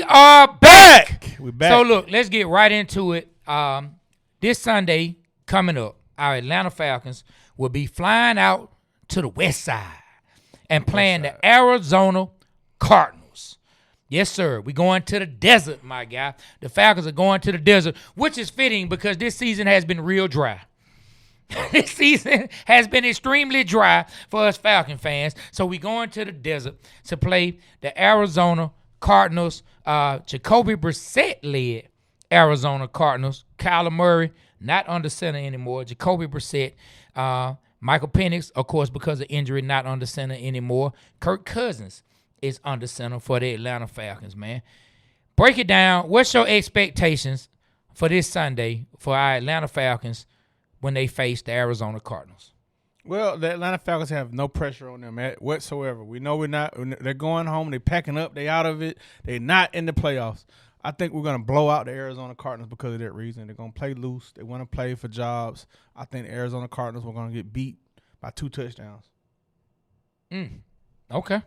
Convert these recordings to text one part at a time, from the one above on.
We are back. We're back. So, look, let's get right into it. This Sunday coming up, our Atlanta Falcons will be flying out to the west side and playing the Arizona Cardinals. Yes, sir. We're going to the desert, my guy. The Falcons are going to the desert, which is fitting because this season has been real dry. This season has been extremely dry for us Falcon fans. So we're going to the desert to play the Arizona Cardinals. Jacoby Brissett led Arizona Cardinals. Kyler Murray, not under center anymore. Jacoby Brissett. Michael Penix, of course, because of injury, not under center anymore. Kirk Cousins is under center for the Atlanta Falcons, man. Break it down. What's your expectations for this Sunday for our Atlanta Falcons when they face the Arizona Cardinals? Well, the Atlanta Falcons have no pressure on them whatsoever. We know they're going home. They're packing up. They're out of it. They're not in the playoffs. I think we're going to blow out the Arizona Cardinals because of that reason. They're going to play loose. They want to play for jobs. I think the Arizona Cardinals are going to get beat by 2 touchdowns. Okay.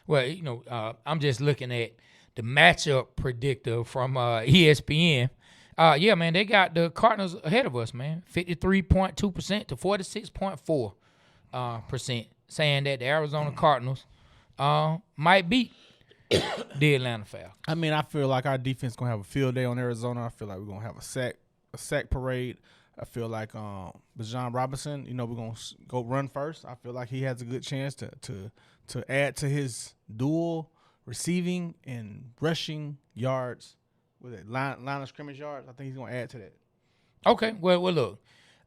Well, I'm just looking at the matchup predictor from ESPN. Yeah, man, they got the Cardinals ahead of us, man, 53.2% to 46.4%, saying that the Arizona Cardinals might beat the Atlanta Falcons. I mean, I feel like our defense is going to have a field day on Arizona. I feel like we're going to have a sack parade. I feel like Bijan Robinson, we're going to go run first. I feel like he has a good chance to add to his dual receiving and rushing yards. With it, line of scrimmage yards, I think he's going to add to that. Okay, well, look,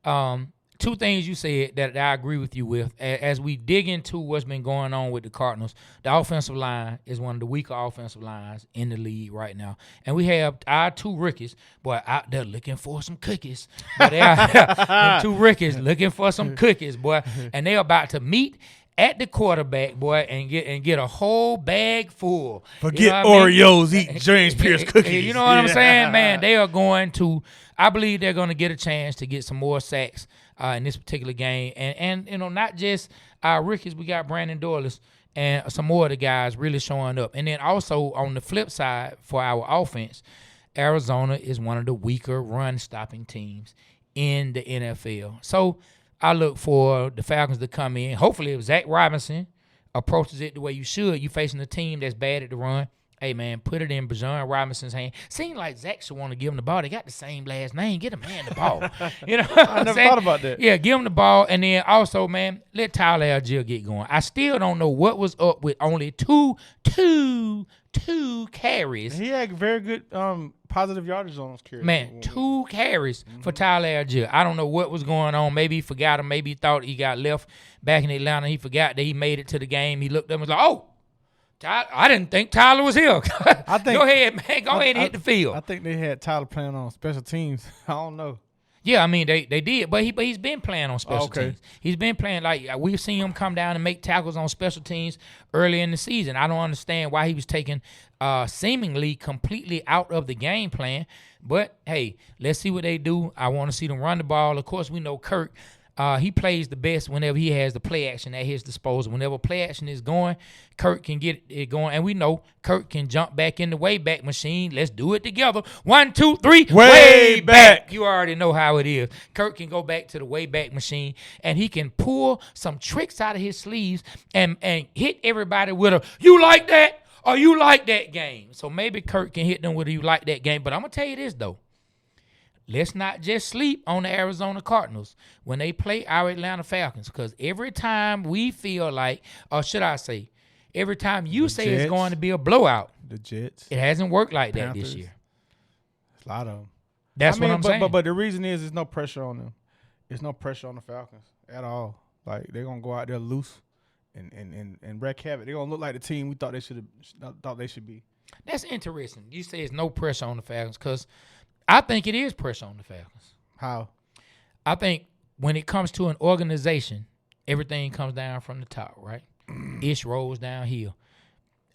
2 things you said that I agree with you with. As we dig into what's been going on with the Cardinals, the offensive line is one of the weaker offensive lines in the league right now. And we have our 2 rookies, boy, out there looking for some cookies. But they are 2 rookies looking for some cookies, boy. And they're about to meet at the quarterback, boy, and get a whole bag full. Forget Oreos, eat James Pierce cookies. You know what I'm saying, man? They are going to, I believe they're going to get a chance to get some more sacks in this particular game. And not just our rookies, we got Brandon Douglas and some more of the guys really showing up. And then also on the flip side for our offense, Arizona is one of the weaker run-stopping teams in the NFL. So I look for the Falcons to come in. Hopefully, if Zach Robinson approaches it the way you should, you facing a team that's bad at the run, hey, man, put it in Bijan Robinson's hand. Seems like Zach should want to give him the ball. They got the same last name. Get a man the ball. I never thought about that. Yeah, give him the ball. And then also, man, let Tyler Algier get going. I still don't know what was up with only two carries. He had very good positive yardage on those carries. Man, 2 carries for Tyler Algier. I don't know what was going on. Maybe he forgot him. Maybe he thought he got left back in Atlanta. He forgot that he made it to the game. He looked up and was like, oh, I didn't think Tyler was here. Go ahead, man. Go ahead and hit the field. I think they had Tyler playing on special teams. I don't know. Yeah, I mean, they did, but he's been playing on special teams. He's been playing, like, we've seen him come down and make tackles on special teams early in the season. I don't understand why he was taken seemingly completely out of the game plan. But, hey, let's see what they do. I want to see them run the ball. Of course, we know Kirk. He plays the best whenever he has the play action at his disposal. Whenever play action is going, Kirk can get it going. And we know Kirk can jump back in the Wayback Machine. Let's do it together. 1, 2, 3. Way back. You already know how it is. Kirk can go back to the Wayback Machine, and he can pull some tricks out of his sleeves and hit everybody with a, you like that or you like that game. So maybe Kirk can hit them with a you like that game. But I'm going to tell you this, though. Let's not just sleep on the Arizona Cardinals when they play our Atlanta Falcons, because every time we feel like, or should I say, every time you say Jets, it's going to be a blowout, the Jets, it hasn't worked like Panthers, that this year. A lot of them. That's what I'm saying. But the reason is there's no pressure on them. There's no pressure on the Falcons at all. Like, they're going to go out there loose and wreak havoc. They're going to look like the team we thought they should be. That's interesting. You say there's no pressure on the Falcons, because I think it is pressure on the Falcons. How? I think when it comes to an organization, everything comes down from the top, right? Ish rolls downhill.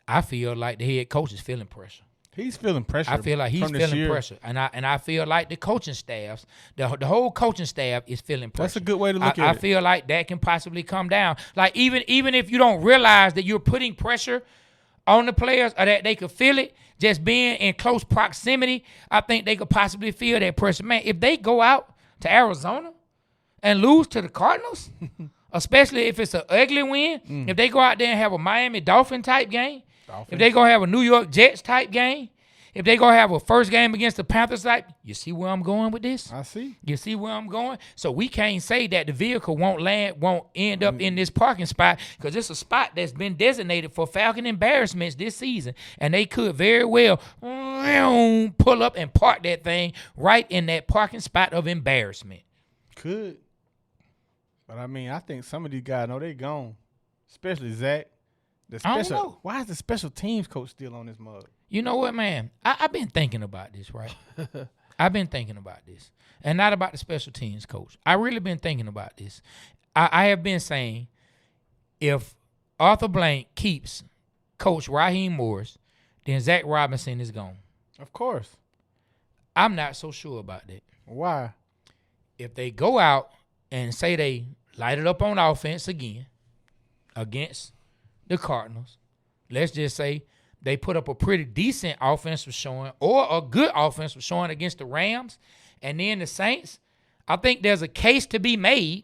I feel like the head coach is feeling pressure. He's feeling pressure. I feel like he's feeling pressure, and I feel like the coaching staffs, the whole coaching staff is feeling pressure. That's a good way to look at it. I feel like that can possibly come down. Like even if you don't realize that you're putting pressure on the players or that they could feel it, just being in close proximity, I think they could possibly feel that pressure. Man, if they go out to Arizona and lose to the Cardinals, especially if it's an ugly win, if they go out there and have a Miami Dolphin type game, if they go have a New York Jets type game, if they go have a first game against the Panthers, like, you see where I'm going with this? I see. You see where I'm going? So we can't say that the vehicle won't end up in this parking spot because it's a spot that's been designated for Falcon embarrassments this season. And they could very well pull up and park that thing right in that parking spot of embarrassment. Could. But, I mean, I think some of these guys know they gone, especially Zach. I don't know. Why is the special teams coach still on this mug? You know what, man? I've been thinking about this, right? I've been thinking about this. And not about the special teams coach. I really been thinking about this. I have been saying if Arthur Blank keeps Coach Raheem Morris, then Zach Robinson is gone. Of course. I'm not so sure about that. Why? If they go out and say they light it up on offense again against the Cardinals, let's just say they put up a pretty decent offensive showing or a good offensive showing against the Rams and then the Saints, I think there's a case to be made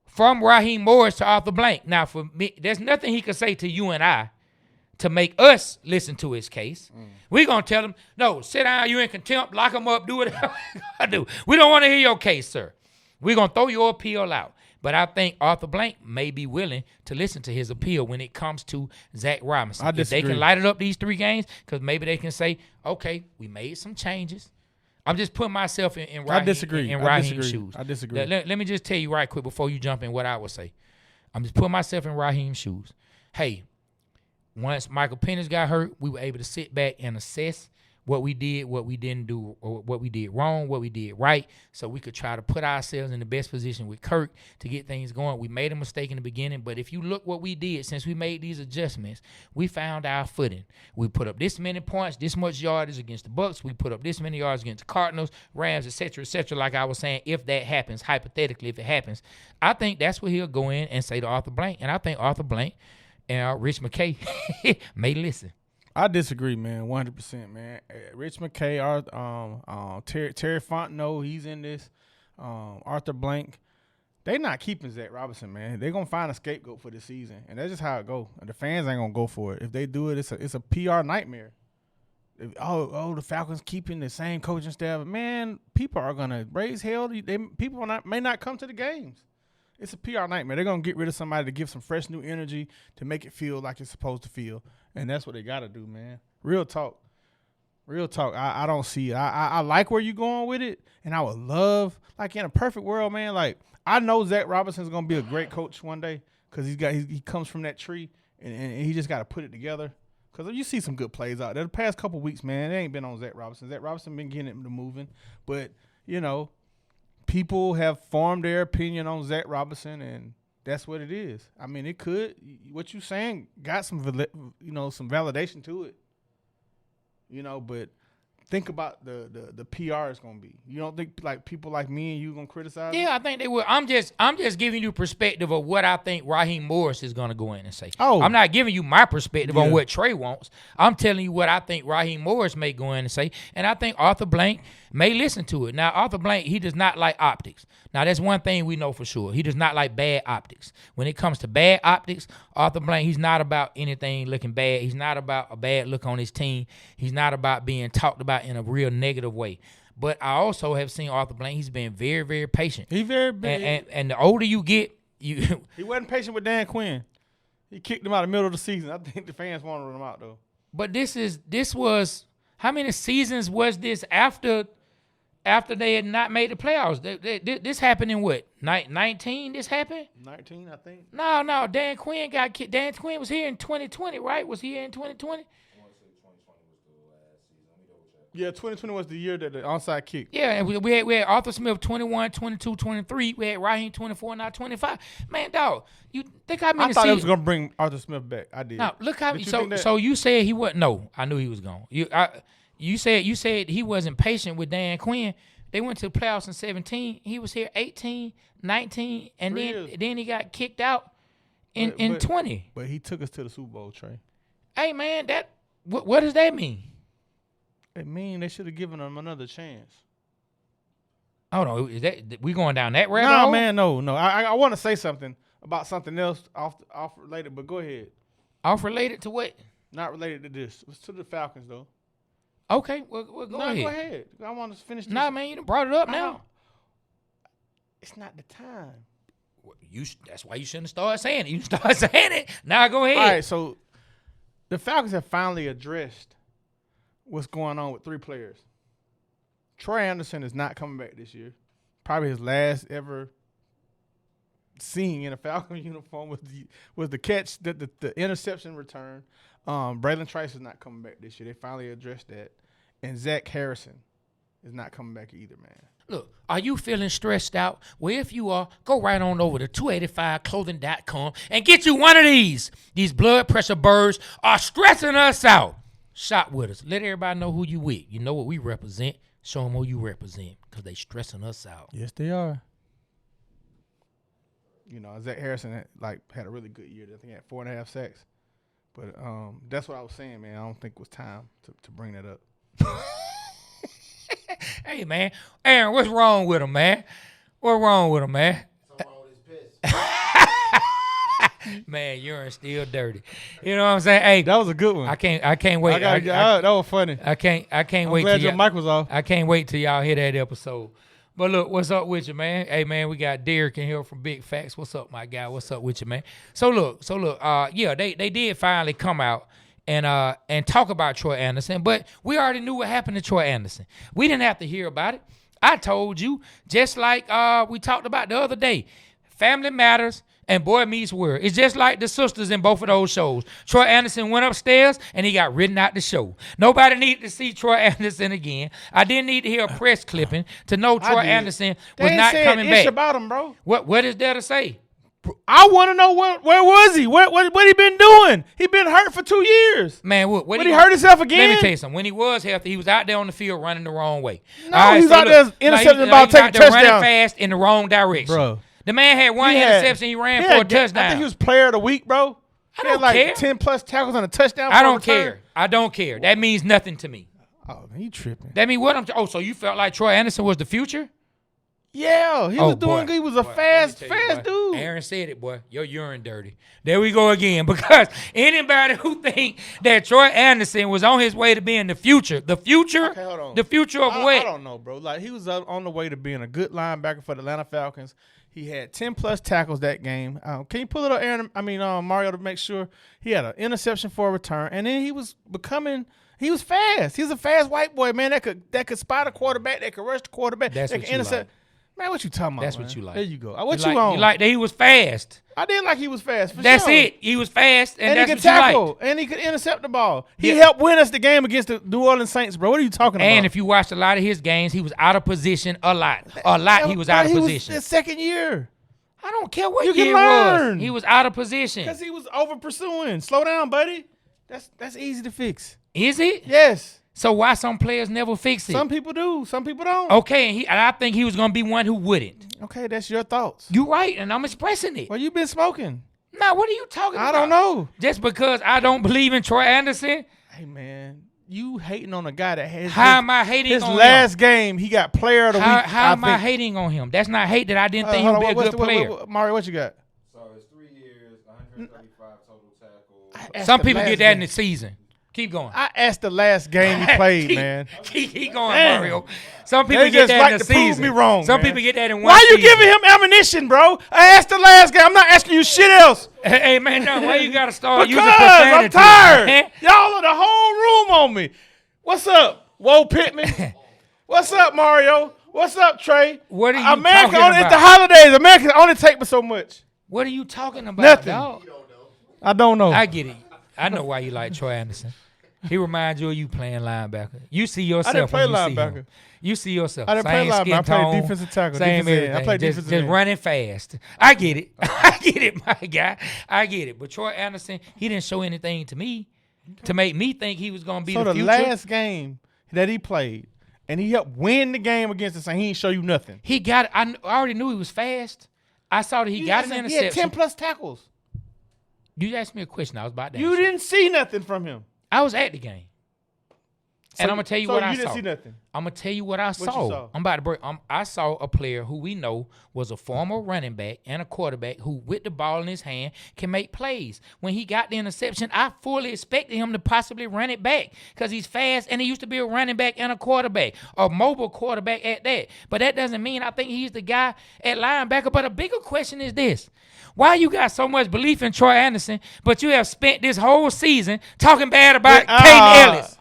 from Raheem Morris to Arthur Blank. Now, for me, there's nothing he could say to you and I to make us listen to his case. We're going to tell him, no, sit down, you in contempt, lock him up, do whatever you got to do. We don't want to hear your case, sir. We're going to throw your appeal out. But I think Arthur Blank may be willing to listen to his appeal when it comes to Zach Robinson. I disagree. If they can light it up these 3 games, because maybe they can say, okay, we made some changes. I'm just putting myself in Raheem's shoes. I disagree. Let me just tell you right quick before you jump in what I would say. I'm just putting myself in Raheem's shoes. Hey, once Michael Penix got hurt, we were able to sit back and assess what we did, what we didn't do, or what we did wrong, what we did right, so we could try to put ourselves in the best position with Kirk to get things going. We made a mistake in the beginning, but if you look what we did since we made these adjustments, we found our footing. We put up this many points, this much yardage against the Bucs. We put up this many yards against the Cardinals, Rams, etc., like I was saying, if that happens, hypothetically, if it happens, I think that's where he'll go in and say to Arthur Blank, and I think Arthur Blank and Rich McKay may listen. I disagree, man, 100%, man. Rich McKay, Terry Fontenot, he's in this. Arthur Blank, they not keeping Zach Robinson, man. They're going to find a scapegoat for this season, and that's just how it go. And the fans ain't going to go for it. If they do it, it's a PR nightmare. The Falcons keeping the same coaching staff. Man, people are going to raise hell. People may not come to the games. It's a PR nightmare. They're going to get rid of somebody to give some fresh new energy to make it feel like it's supposed to feel. And that's what they got to do, man. Real talk. I don't see it. I like where you're going with it, and I would love, like in a perfect world, man, like I know Zach Robinson's going to be a great coach one day because he comes from that tree, and he just got to put it together. Because you see some good plays out there. The past couple weeks, man, they ain't been on Zach Robinson. Zach Robinson been getting it moving. But, people have formed their opinion on Zach Robinson, and that's what it is. I mean, it could. What you saying got some, some validation to it. But think about the PR it's gonna be. You don't think like people like me and you gonna criticize? Yeah, I think they will. I'm just giving you perspective of what I think Raheem Morris is gonna go in and say. Oh, I'm not giving you my perspective on what Trae wants. I'm telling you what I think Raheem Morris may go in and say, and I think Arthur Blank may listen to it. Now, Arthur Blank, he does not like optics. Now, that's one thing we know for sure. He does not like bad optics. When it comes to bad optics, Arthur Blank, he's not about anything looking bad. He's not about a bad look on his team. He's not about being talked about in a real negative way. But I also have seen Arthur Blank. He's been very, very patient. He's very big. And the older you get, he wasn't patient with Dan Quinn. He kicked him out in the middle of the season. I think the fans wanted him out, though. But this was how many seasons was this after they had not made the playoffs? This happened in what? 19 this happened? 19, I think. No. Dan Quinn got kicked. Dan Quinn was here in 2020, right? Was he here in 2020? Yeah, 2020 was the year that the onside kick. Yeah, and we had Arthur Smith 21, 22, 23. We had Raheem 24, now 25. Man, dog, you think how many? I thought it was gonna bring Arthur Smith back. I did. Now look how so you said he wasn't. No, I knew he was gone. You said he wasn't patient with Dan Quinn. They went to the playoffs in 17. He was here 18, 19, and then he got kicked out in 20. But he took us to the Super Bowl, Trey. Hey, man, what does that mean? It mean they should have given him another chance. Hold on, is that we going down that rabbit No, hole? man, no. I want to say something about something else off related, but go ahead. Off related to what? Not related to this. It's to the Falcons though. Okay, well go ahead. Go ahead. I want to finish this. Nah, man, you done brought it up now. It's not the time. Well, that's why you shouldn't start saying it. You start saying it. Now go ahead. All right, so the Falcons have finally addressed what's going on with 3 players. Trae Anderson is not coming back this year. Probably his last ever seeing in a Falcon uniform was the catch, the interception return. Braylon Trice is not coming back this year. They finally addressed that. And Zach Harrison is not coming back either, man. Look, are you feeling stressed out? Well, if you are, go right on over to 285clothing.com and get you one of these. These blood pressure birds are stressing us out. Shop with us. Let everybody know who you with. You know what we represent. Show them who you represent because they stressing us out. Yes, they are. You know, Zach Harrison had a really good year. I think he had 4.5 sacks. But that's what I was saying, man. I don't think it was time to bring that up. Hey, man. Aaron, what's wrong with him, man? What's wrong with him, man? Something wrong with his piss. Man, urine still dirty. You know what I'm saying? Hey, That was a good one. I can't wait. That was funny. I can't I'm wait glad till your mic was off. I can't wait till y'all hear that episode. But look, what's up with you, man? Hey, man, we got Derek in here from Big Facts. What's up, my guy? What's up with you, man? So look, yeah, they did finally come out and talk about Troy Anderson, but we already knew what happened to Troy Anderson. We didn't have to hear about it. I told you, just like we talked about the other day, Family Matters and Boy Meets World. It's just like the sisters in both of those shows. Troy Anderson went upstairs and he got written out the show. Nobody needed to see Troy Anderson again. I didn't need to hear a press clipping to know Troy Anderson was not coming back. About him, bro. What is there to say? I want to know where was he? What he been doing? He been hurt for 2 years. Man, what he hurt himself again? Let me tell you something. When he was healthy, he was out there on the field running the wrong way. No, he was out there intercepting about taking a touchdown. Running fast in the wrong direction. Bro. The man had one interception. He ran for a touchdown. I think he was player of the week, bro. I don't care. 10+ tackles and a touchdown. I don't care. I don't care. That means nothing to me. Oh, he tripping. That mean what? So you felt like Troy Anderson was the future? Yeah, he was doing good. He was a fast dude. Aaron said it, boy. Your urine dirty. There we go again. Because anybody who think that Troy Anderson was on his way to being the future of what? I don't know, bro. Like, he was on the way to being a good linebacker for the Atlanta Falcons. He had 10+ tackles that game. Can you pull it up, Aaron? Mario, to make sure? He had an interception for a return, and then he was fast. He was a fast white boy, man, that could spot a quarterback, that could rush the quarterback, That's that what could you intercept. like. Man, what you talking about? That's man? what you like. There you go. You like that he was fast. I did like he was fast. That's sure. it. He was fast, and that's he could what you tackle, liked. and he could intercept the ball. He helped win us the game against the New Orleans Saints, bro. What are you talking about? And if you watched a lot of his games, he was out of position a lot. He was out of position. His second year. I don't care what You year can it was. learn. He was out of position. Because he was over pursuing. Slow down, buddy. That's easy to fix. Is it? Yes. So why some players never fix it? Some people do. Some people don't. Okay, and I think he was going to be one who wouldn't. Okay, that's your thoughts. You're right, and I'm expressing it. Well, you been smoking. Now, what are you talking about? I don't know. Just because I don't believe in Troy Anderson? Hey, man, you hating on a guy that has How am I hating on him? His last game, he got player of the week. How am I hating on him? That's not hate that I didn't think he would be a good player. Mario, what you got? So it's 3 years, 135 total tackles. Some people get that in the season. Keep going. I asked the last game he played, man. Keep going, Damn. Mario. Some people get that in the season. Prove me wrong. Some man. people get that in one Why you season. giving him ammunition, bro? I asked the last game. I'm not asking you shit else. Hey, man, no, why you got to start using Because profanity? I'm tired. Man? Y'all are the whole room on me. What's up, Whoa Pittman? What's up, Mario? What's up, Trae? What are you America talking about? It's the holidays. America only take me so much. What are you talking about, Nothing. dog? I don't know. I get it. I know why you like Troy Anderson. He reminds you of you playing linebacker. You see yourself. I didn't play when you see linebacker. him. You see yourself. I didn't play Same linebacker. skin I played tone, defensive tackle. Same defensive end. everything. I played just defensive end. running fast. I get it. I get it, my guy. I get it. But Troy Anderson, he didn't show anything to me to make me think he was going to be the future. So the last game that he played, and he helped win the game against us, and he didn't show you nothing. He got it. I already knew he was fast. I saw that he got an interception. He had 10+ tackles. You asked me a question. I was about to You answer. didn't see nothing from him. I was at the game. And I'm going to tell you what I saw. So you didn't see nothing? I'm going to tell you what I saw. You saw? I'm about to break. I saw a player who we know was a former running back and a quarterback who, with the ball in his hand, can make plays. When he got the interception, I fully expected him to possibly run it back because he's fast and he used to be a running back and a quarterback, a mobile quarterback at that. But that doesn't mean I think he's the guy at linebacker. But a bigger question is this. Why you got so much belief in Troy Anderson, but you have spent this whole season talking bad about Caden Ellis?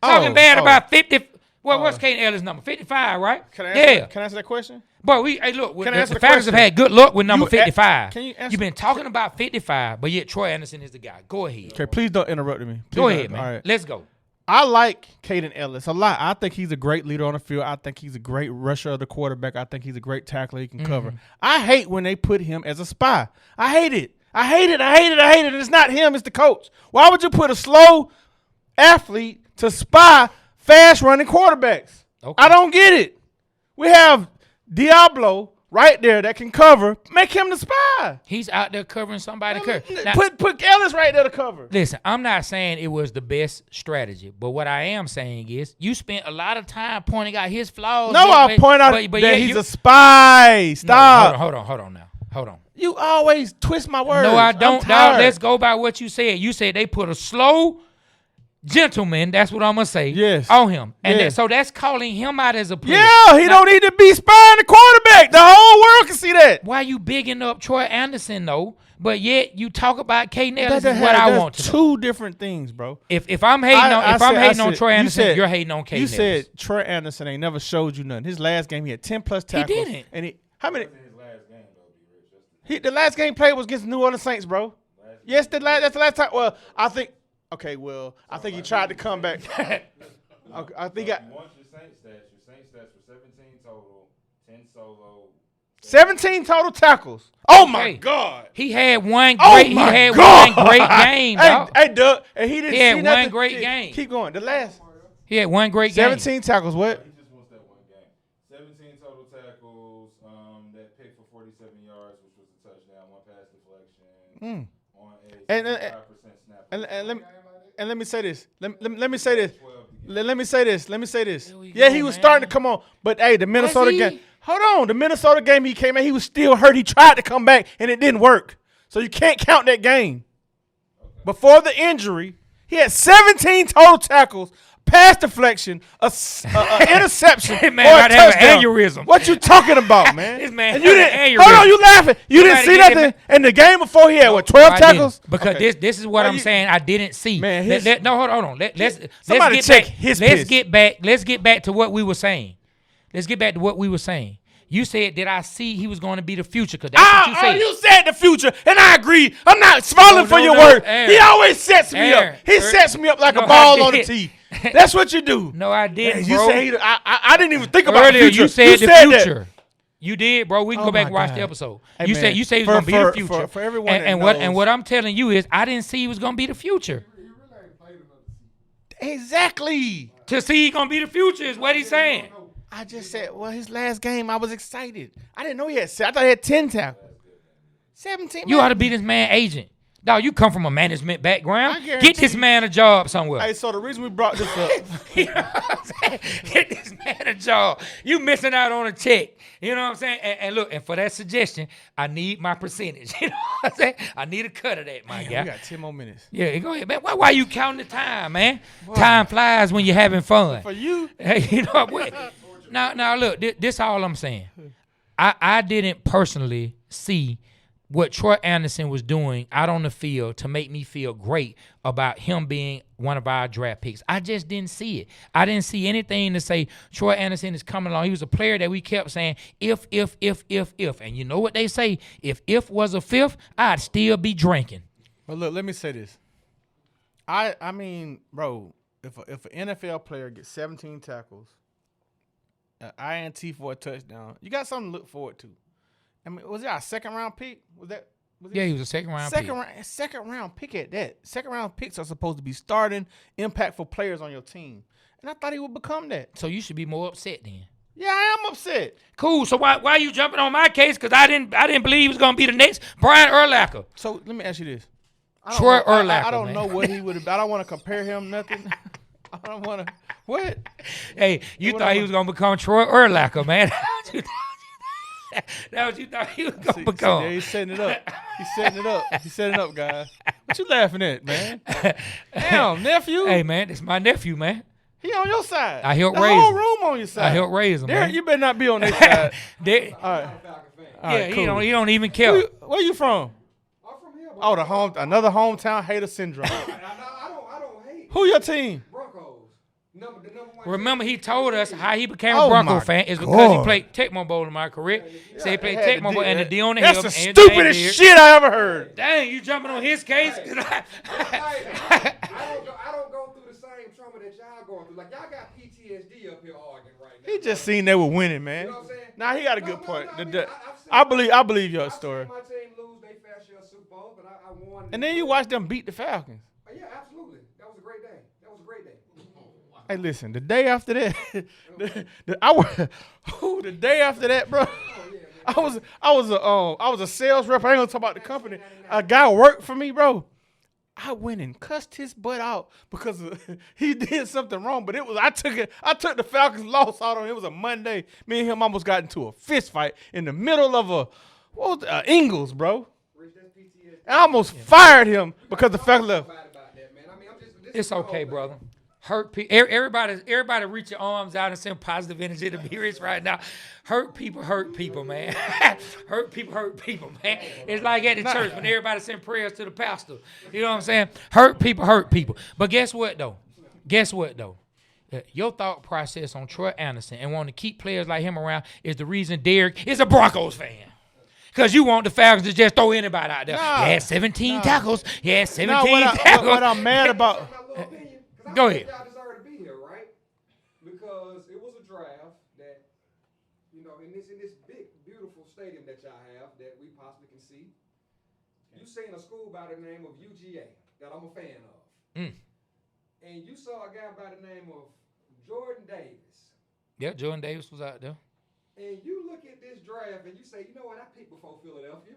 Talking bad about 50. Well, what's Caden Ellis' number? 55, right? Can I answer that question? But hey, look, the answer the Falcons have question? had good luck with number 55. Can you answer? You've been talking about 55, but yet Troy Anderson is the guy. Go ahead. Okay, please don't interrupt me. Go ahead, man. All right. Let's go. I like Caden Ellis a lot. I think he's a great leader on the field. I think he's a great rusher of the quarterback. I think he's a great tackler. He can cover. I hate when they put him as a spy. I hate it. I hate it. And it's not him. It's the coach. Why would you put a slow athlete to spy fast-running quarterbacks? Okay. I don't get it. We have Diablo right there that can cover. Make him the spy. He's out there covering somebody. Now, Put Ellis right there to cover. listen, I'm not saying it was the best strategy, but what I am saying is you spent a lot of time pointing out his flaws. No, I point out but that yet he's you- a spy. Stop. No, hold on now. Hold on. You always twist my words. No, I don't. I'm tired. Let's go by what you said. You said they put a slow gentleman, that's what I'm going to say, Yes. on him. And Yes. so that's calling him out as a player. Yeah, he don't need to be spying the quarterback. The whole world can see that. Why you bigging up Troy Anderson, though, but yet you talk about Caden Ellis is what I want to know. Two different things, bro. If I'm hating on Troy Anderson, you're hating on Caden You Ellis. said Troy Anderson ain't never showed you nothing. His last game, he had 10-plus tackles. didn't. And how many? His last game, though, D. Rich. The last game played was against the New Orleans Saints, bro. Yes, that's the last time. Well, I think. Okay, well, I think he tried to come back. I think You want your Saints stats were 17 total, 10 solo. 17 total tackles. Oh my Hey. God! He had one Oh great. He my had God. one great game, dog. Hey, Doug, and he didn't He had see one nothing. great game. Keep going. The last He had one great game. 17 tackles. What? He just wants that one game. 17 total tackles, that pick for 47 yards, which was a touchdown, one pass deflection, on a And- 75% snap. And let me say this. Let me say this. Let me say this. Here we Yeah, go, he was man. starting to come on. But hey, the Minnesota he? game. Hold on. The Minnesota game he came in, he was still hurt. He tried to come back and it didn't work. So you can't count that game. Before the injury, he had 17 total tackles, pass deflection, a interception, That man or a might have an touchdown. aneurysm. What you talking about, man? This man And you had an didn't. aneurysm. Hold on, you laughing? You didn't Somebody see get him nothing. And the game before he had what 12 I didn't. tackles? Because Okay. this is what Why I'm you- saying. I didn't see. Man, No, hold on. Let's Somebody get check back. his Let's piss. get back. Let's get back to what we were saying. You said, did I see he was going to be the future? Because that's what you said. You said the future, and I agree. I'm not falling for your no, word. Aaron. He always sets me Aaron. up. He sets me up like No, a ball I on the did. tee. That's what you do. No, I didn't, You bro. say I didn't even think about Earlier, the future. you said the that. future. You did, bro. We can Oh go back my and watch God. the episode. Hey, You man, said he was for- going to be the for- future. for everyone that and knows- what I'm telling you is I didn't see he was going to be the future. Exactly. To see he going to be the future is what he's saying. I just said, well, his last game, I was excited. I didn't know he had. I thought he had 10 tackles. 17. You man. ought to be this man agent. Dog, you come from a management background. I guarantee Get this you- man a job somewhere. Hey, so the reason we brought this up. You know what I'm saying? Get this man a job. You missing out on a check. You know what I'm saying? And look, and for that suggestion, I need my percentage. You know what I'm saying? I need a cut of that, my We guy. got 10 more minutes. Yeah, go ahead, man. Why you counting the time, man? Time flies when you're having fun. For you, Hey, you know what? Now, look, this all I'm saying. I didn't personally see what Troy Anderson was doing out on the field to make me feel great about him being one of our draft picks. I just didn't see it. I didn't see anything to say Troy Anderson is coming along. He was a player that we kept saying, if. And you know what they say? If was a fifth, I'd still be drinking. well, look, let me say this. I mean, bro, if an NFL player gets 17 tackles, an INT for a touchdown, you got something to look forward to. I mean, was that a second-round pick? Was it Yeah, he was a second-round pick. Second round pick at that. Second round picks are supposed to be starting, impactful players on your team, and I thought he would become that. So you should be more upset then. Yeah, I am upset. Cool. So why are you jumping on my case? Because I didn't believe he was gonna be the next Brian Urlacher. So let me ask you this: Troy Urlacher. I don't man. know what he would have. I don't want to compare him nothing. I don't want to. What? Hey, you thought he was gonna become Troy Urlacher, man? That what you thought he was gonna become? Yeah, he's setting it up. He's setting it up. He's setting it up, guys. What you laughing at, man? Damn, nephew. Hey, man, it's my nephew, man. He on your side. I helped the raise whole him. room on your side. I helped raise him, Derek, man. you better not be on their side. All right. All Yeah, right, cool. he don't even care. Where you from? I'm from here. Oh, another hometown hater syndrome. I don't hate Who your team? Broncos. The number one. Remember, he told us how he became Oh, a Bronco my fan is because God. he played Tecmo Bowl. Am I correct? Said he played Tecmo Bowl and the D on the That's hill. the and Dang stupidest Derek. shit I ever heard. Dang, you jumping on his case? I don't go through the same trauma that y'all going through. Like y'all got PTSD up here arguing right now. He just seen they were winning, man. You know what I'm saying? Nah, he got a good point. I mean, I believe your story. I've seen my team lose their fair share of Super Bowl, but I won. And then you watch them beat the Falcons. Yeah, absolutely. That was a great day. That was a great day. Hey, listen, the day after that, the day after that, bro, I was a sales rep. I ain't gonna talk about the company. A guy worked for me, bro. I went and cussed his butt out because he did something wrong. But I took the Falcons loss out on him. It was a Monday. Me and him almost got into a fist fight in the middle of Ingles, bro. I almost fired him because the Falcons left. It's okay, brother. Hurt people. Everybody reach your arms out and send positive energy to be rich right now. Hurt people, man. hurt people, man. It's like at the church when everybody send prayers to the pastor. You know what I'm saying? Hurt people. But guess what, though? Your thought process on Troy Anderson and wanting to keep players like him around is the reason Derek is a Broncos fan. Because you want the Falcons to just throw anybody out there. Nah, he had 17 tackles. He had 17 tackles. What I'm mad about. Go ahead. Y'all deserve to be here, right? Because it was a draft that, in this big, beautiful stadium that y'all have that we possibly can see. You seen a school by the name of UGA that I'm a fan of. And you saw a guy by the name of Jordan Davis. Yeah, Jordan Davis was out there. And you look at this draft and you say, you know what, I picked before Philadelphia.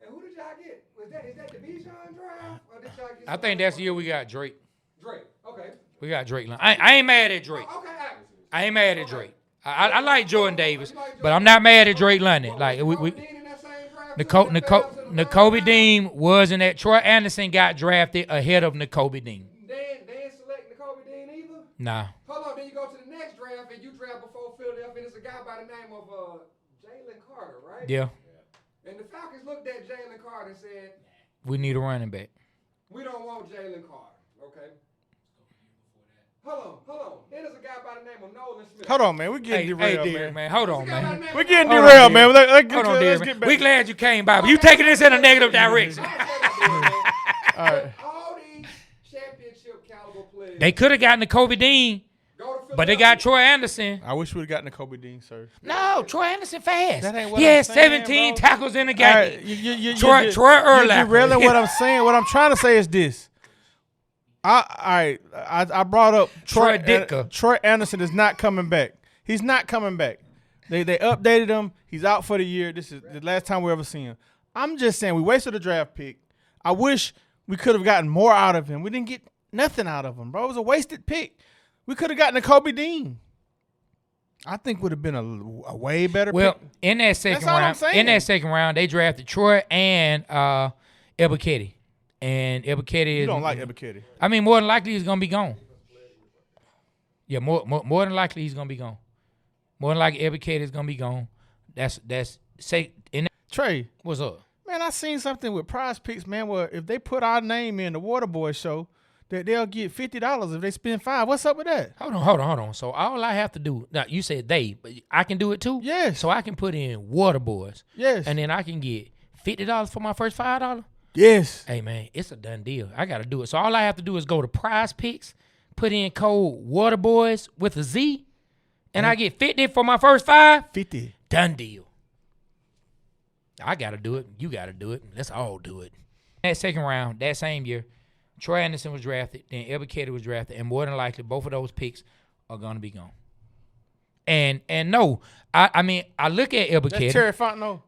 And who did y'all get? Is that the Bijan draft? Or did y'all get I think that's the year we got Drake. Drake, okay. We got Drake. I ain't mad at Drake. Okay. I ain't mad at Drake. I like Jordan Davis, but I'm not mad at Drake London. Like Nakobe Dean was in that. Troy Anderson got drafted ahead of Nakobe Dean. They didn't select Nakobe Dean either? Nah. Hold on, then you go to the next draft and you draft before Philadelphia and it's a guy by the name of Jalen Carter, right? Yeah. And the Falcons looked at Jalen Carter and said, We need a running back. We don't want Jalen Carter, okay? Hold on. Then there's a guy by the name of Nolan Smith. Hold on, man. We're getting derailed, Derek, man. Hold on, man. We're getting derailed, man. Let's Hold on, get Derek. back. We glad you came by, but you taking this in a negative direction. All right. All these championship caliber players. They could have gotten Nakobe Dean, but they got Troy Anderson. I wish we'd gotten Nakobe Dean, sir. No, Troy Anderson fast. That ain't what He I'm had saying, 17 bro. tackles in the game. All right, Troy You're Urlacher. derailing what I'm saying. What I'm trying to say is this. I brought up Troy Ditka. Troy Anderson is not coming back. He's not coming back. They updated him. He's out for the year. This is the last time we ever seen him. I'm just saying we wasted a draft pick. I wish we could have gotten more out of him. We didn't get nothing out of him, bro. It was a wasted pick. We could have gotten Nakobe Dean. I think would have been a way better pick. In that second round, they drafted Troy and Ebiketie. And Ebiketie You don't like Ebiketie. I mean, more than likely he's gonna be gone. Yeah, more than likely he's gonna be gone. More than likely Ebiketie is gonna be gone. Trae, what's up? Man, I seen something with Prize Picks, man, where if they put our name in the Waterboyz Show, that they'll get $50 if they spend $5. What's up with that? Hold on. So all I have to do now, you said they, but I can do it too. Yes. So I can put in Waterboyz. Yes. And then I can get $50 for my first $5. Yes. Hey man, it's a done deal. I gotta do it. So all I have to do is go to Prize Picks, put in code Waterboyz with a Z, and I get 50 for my first 5. 50. Done deal. I gotta do it. You gotta do it. Let's all do it. That second round, that same year, Troy Anderson was drafted, then Ebiketie was drafted, and more than likely both of those picks are gonna be gone. And no, I mean I look at Ebiketie. That's Terry Fontenot.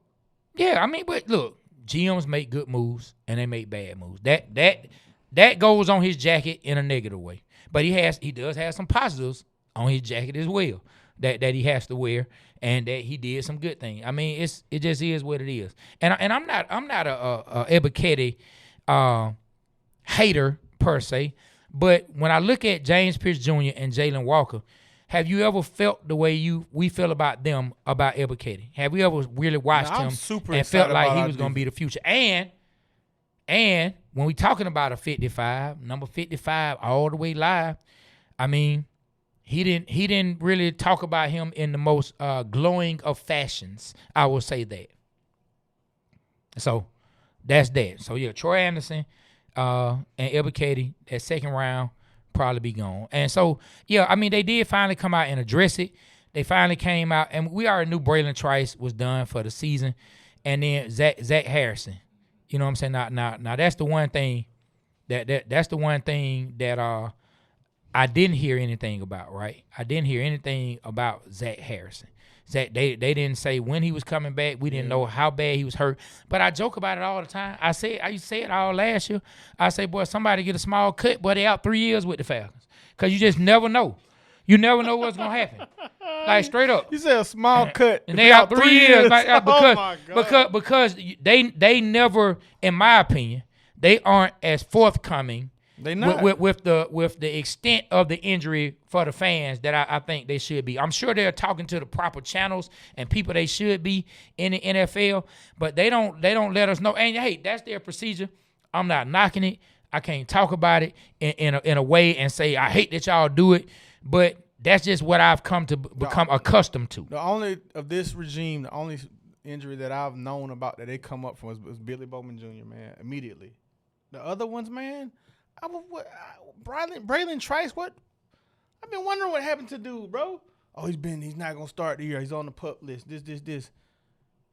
Yeah, I mean, but look, GMs make good moves and they make bad moves. That goes on his jacket in a negative way. But he does have some positives on his jacket as well that he has to wear, and that he did some good things. I mean, it just is what it is. And I'm not a Ebiketie hater per se, but when I look at James Pierce Jr. and Jalen Walker, have you ever felt the way we feel about them about Ebiketie? Have we ever really watched him and felt like he was going to be the future? And when we talking about a 55, number 55 all the way live, I mean, he didn't really talk about him in the most glowing of fashions. I will say that. So that's that. So yeah, Troy Anderson and Ebiketie, that second round probably be gone. And so yeah, I mean they did finally come out and address it. They finally came out, and we already knew Braylon Trice was done for the season, and then Zach Harrison. You know what I'm saying? Now that's the one thing that's the one thing that I didn't hear anything about, right? I didn't hear anything about Zach Harrison. Zach, they didn't say when he was coming back. We didn't know how bad he was hurt. But I joke about it all the time. I used to say it all last year. I say, boy, somebody get a small cut, boy, they out 3 years with the Falcons. Because you just never know. You never know what's going to happen. Like, straight up. You said a small cut. And they out 3 years. Like, Oh, my God. because they never, in my opinion, they aren't as forthcoming They not. with the extent of the injury for the fans that I think they should be. I'm sure they're talking to the proper channels and people they should be in the NFL, but they don't let us know. And hey, that's their procedure. I'm not knocking it. I can't talk about it in a way and say I hate that y'all do it, but that's just what I've come to become accustomed to. The only of this regime, the only injury that I've known about that they come up from was Billy Bowman Jr., man, immediately. The other ones, man, Braylon Trice, what? I've been wondering what happened to dude, bro. Oh, he's not going to start the year. He's on the PUP list, this.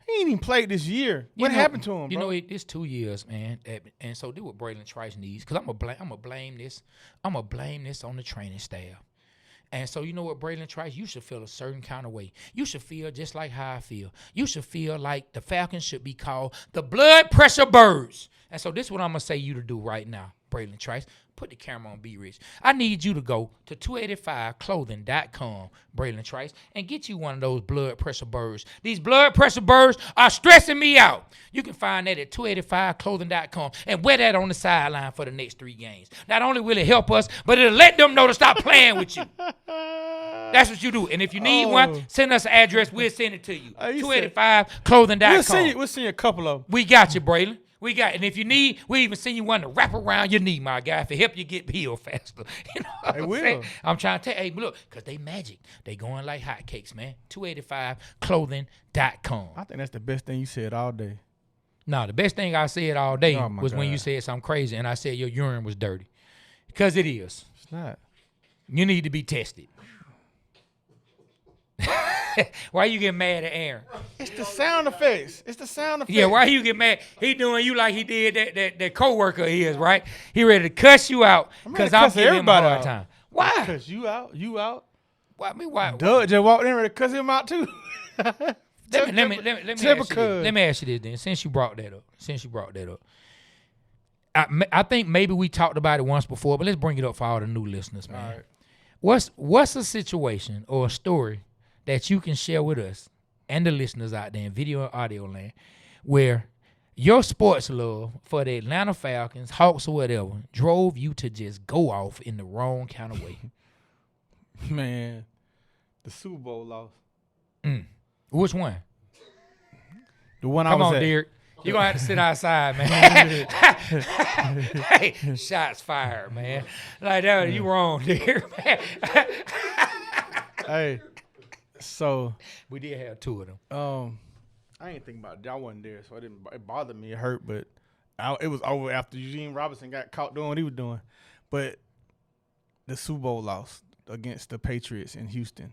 He ain't even played this year. What happened to him, bro? You know, it's 2 years, man. And so do what Braylon Trice needs, because I'm going to blame this. I'm going to blame this on the training staff. And so you know what, Braylon Trice, you should feel a certain kind of way. You should feel just like how I feel. You should feel like the Falcons should be called the blood pressure birds. And so this is what I'm going to say you to do right now, Braylon Trice. Put the camera on B Rich. I need you to go to 285clothing.com, Braylon Trice, and get you one of those blood pressure birds. These blood pressure birds are stressing me out. You can find that at 285clothing.com and wear that on the sideline for the next 3 games. Not only will it help us, but it'll let them know to stop playing with you. That's what you do. And if you need one, send us an address. We'll send it to you. 285clothing.com. We'll send you a couple of them. We got you, Braylon. And if you need, we even send you one to wrap around your knee, my guy, if it help you get healed faster. You know what I'm saying? I'm trying to tell you, hey, look, because they magic. They going like hotcakes, man. 285clothing.com. I think that's the best thing you said all day. No, the best thing I said all day was when you said something crazy and I said your urine was dirty. Because it is. It's not. You need to be tested. Why you get mad at Aaron? It's the sound effects. Yeah, why you get mad? He doing you like he did that co-worker of his, right? He ready to cuss you out because I'm giving him a hard time. Why? Because you out. Why? Why? Doug just walked in ready to cuss him out too. Let me ask you this then. Since you brought that up. I think maybe we talked about it once before, but let's bring it up for all the new listeners, man. All right. What's a situation or a story that you can share with us and the listeners out there in video and audio land where your sports love for the Atlanta Falcons, Hawks, or whatever drove you to just go off in the wrong kind of way? Man, the Super Bowl loss. Which one? The one Come I was on, at. Derek. You're going to have to sit outside, man. Hey, shots fired, man. Like that, you wrong, Derek. Hey, so we did have 2 of them. I ain't thinking about it. I wasn't there, so it bothered me. It hurt, but it was over after Eugene Robinson got caught doing what he was doing. But the Super Bowl loss against the Patriots in Houston.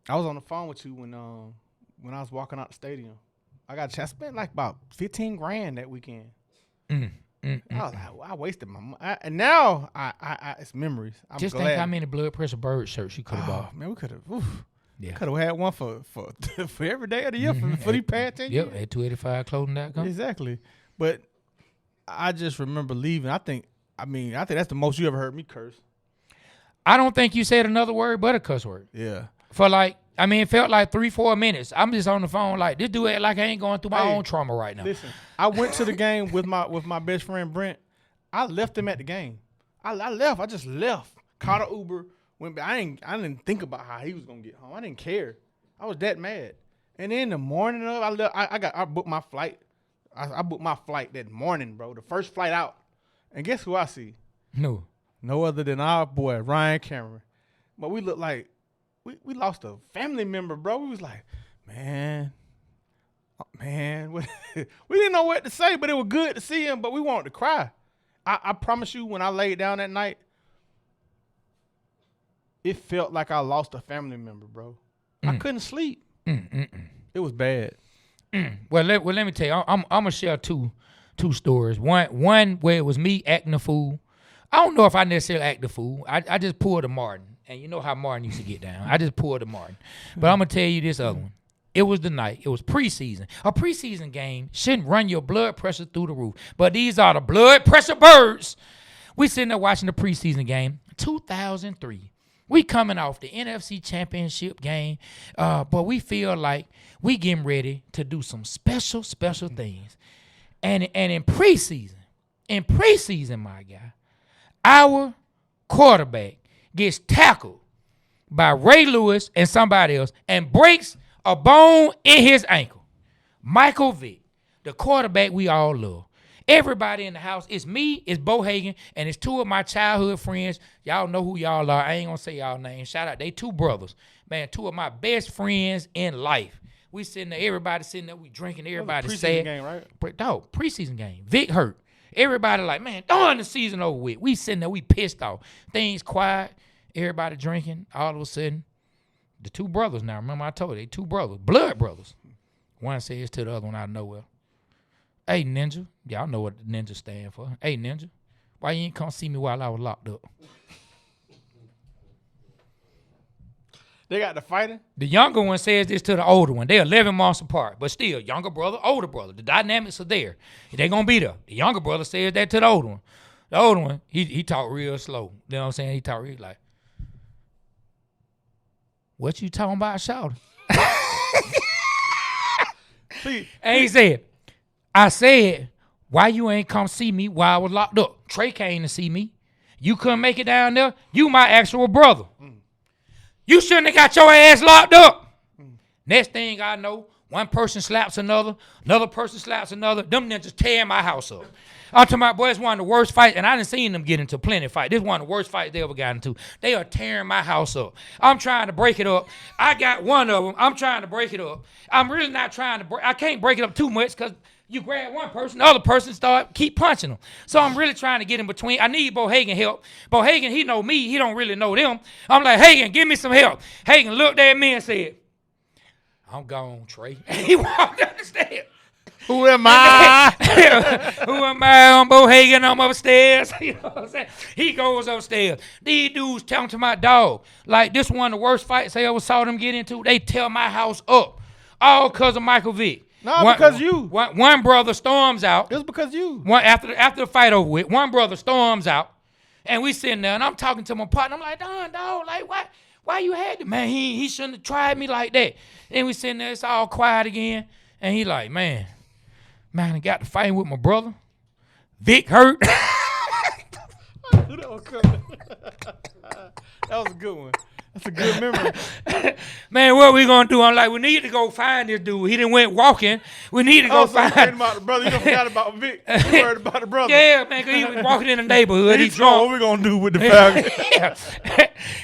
I was on the phone with you when I was walking out the stadium. I spent like about $15,000 that weekend. I was like, I wasted my money. And now I it's memories. I'm just glad. think how many blood pressure bird shirts you could have bought. Man, we could have. Yeah. Could have had one for for every day of the year for the past 10 years. Yep, at 285clothing.com. Exactly. But I just remember leaving. I think that's the most you ever heard me curse. I don't think you said another word but a cuss word. Yeah. For it felt like 3-4 minutes. I'm just on the phone like, this dude act like I ain't going through my own trauma right now. Listen, I went to the game with my best friend Brent. I left him at the game. I left. I just left. Caught an Uber. Went back. I didn't think about how he was gonna get home. I didn't care. I was that mad. And then the morning of, I booked my flight. I booked my flight that morning, bro. The first flight out. And guess who I see? No other than our boy Ryan Cameron. But we look like we lost a family member, bro. We was like, man, we didn't know what to say, but it was good to see him. But we wanted to cry. I promise you, when I laid down that night, it felt like I lost a family member, bro. I couldn't sleep. It was bad. Well, let me tell you, I'm gonna share two stories. One where it was me acting a fool. I don't know if I necessarily act a fool. I just pulled a Martin, and you know how Martin used to get down. I just pulled a Martin. But I'm gonna tell you this other one. It was the night. It was preseason. A preseason game shouldn't run your blood pressure through the roof. But these are the blood pressure birds. We sitting there watching the preseason game, 2003. We coming off the NFC Championship game, but we feel like we getting ready to do some special things. And in preseason, my guy, our quarterback gets tackled by Ray Lewis and somebody else and breaks a bone in his ankle. Michael Vick, the quarterback we all love. Everybody in the house, it's me, it's Bo Hagan, and it's two of my childhood friends. Y'all know who y'all are. I ain't gonna say y'all names. Shout out, they two brothers. Man, two of my best friends in life. We sitting there, everybody sitting there, we drinking, everybody sad. Preseason game, right? Preseason game. Vic hurt. Everybody like, man, darn the season over with. We sitting there, we pissed off. Things quiet, everybody drinking. All of a sudden, the two brothers now, remember I told you, they two brothers, blood brothers. One says to the other one out of nowhere, hey, Ninja. Y'all know what the Ninja stand for. Hey, Ninja, why you ain't come see me while I was locked up? They got the fighting? The younger one says this to the older one. They're 11 months apart, but still, younger brother, older brother. The dynamics are there. They're going to be there. The younger brother says that to the older one. The older one, he talk real slow. You know what I'm saying? He talk real like, what you talking about, shouting? And he said, I said, why you ain't come see me while I was locked up? Trae came to see me. You couldn't make it down there. You my actual brother. You shouldn't have got your ass locked up. Next thing I know, one person slaps another person slaps another. Them ninjas tear my house up. I'm talking about, boy, it's one of the worst fights, and I done seen them get into plenty of fights. This is one of the worst fights they ever got into. They are tearing my house up. I'm trying to break it up. I got one of them. I'm trying to break it up. I'm really not trying to break. I can't break it up too much because you grab one person, the other person keep punching them. So I'm really trying to get in between. I need Bo Hagan help. Bo Hagan, he know me. He don't really know them. I'm like, Hagan, give me some help. Hagan looked at me and said, I'm gone, Trae. And he walked up the stairs. Who am I? Who am I? I'm Bo Hagan. I'm upstairs. You know what I'm saying? He goes upstairs. These dudes tell to my dog, like this one of the worst fights I ever saw them get into. They tear my house up. All because of Michael Vick. No, because you. One brother storms out. It was because you. After the fight over with, one brother storms out, and we sitting there, and I'm talking to my partner. I'm like, dog, like why you had to? Man, he shouldn't have tried me like that. And we sitting there, it's all quiet again, and he like, man, I got to fight with my brother. Vic hurt. That was a good one. That's a good memory. Man, what we gonna do? I'm like, we need to go find this dude. He done went walking. We need to go find him. About the brother. You don't forgot about Vic. You worried about the brother. Yeah, man, because he was walking in the neighborhood. He drunk. What we gonna do with the Falcons?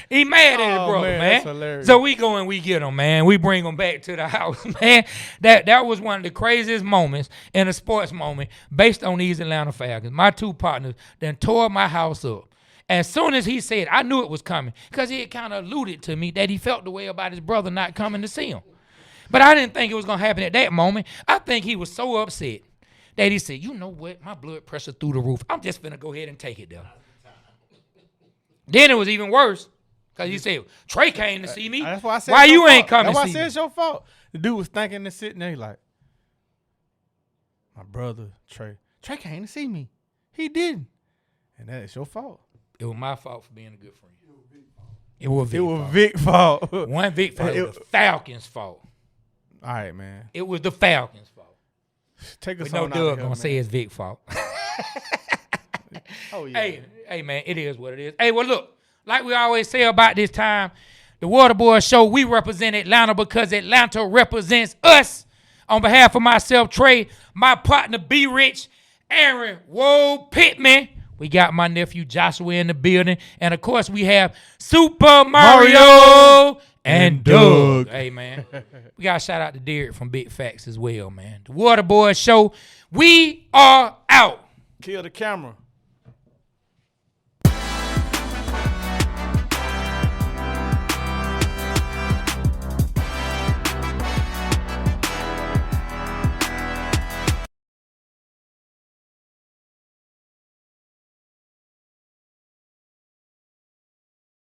He mad at his brother, man. That's hilarious. So we go and we get him, man. We bring him back to the house, man. That was one of the craziest moments in a sports moment based on these Atlanta Falcons. My two partners then tore my house up. As soon as he said, I knew it was coming because he had kind of alluded to me that he felt the way about his brother not coming to see him. But I didn't think it was going to happen at that moment. I think he was so upset that he said, you know what? My blood pressure through the roof. I'm just going to go ahead and take it there. Then it was even worse. Because you said, Trae came to see me. That's why I said why you ain't coming to see me? That's why I said it's your fault. The dude was thinking and sitting there like, my brother, Trae came to see me. He didn't. And that is your fault. It was my fault for being a good friend. It was Vic's fault. One Vic fault. It was the Falcons' fault. All right, man. It was the Falcons' fault. Take us no on Doug gonna say it's Vic's fault. Oh yeah. Hey, man, it is what it is. Hey, well, look, like we always say about this time, the Waterboyz Show, we represent Atlanta because Atlanta represents us. On behalf of myself, Trae, my partner, B. Rich, Aaron, Whoa, Pittman. We got my nephew Joshua in the building. And, of course, we have Super Mario and Doug. Hey, man. We got to shout out to Derek from Big Facts as well, man. The Waterboyz Show, we are out. Kill the camera.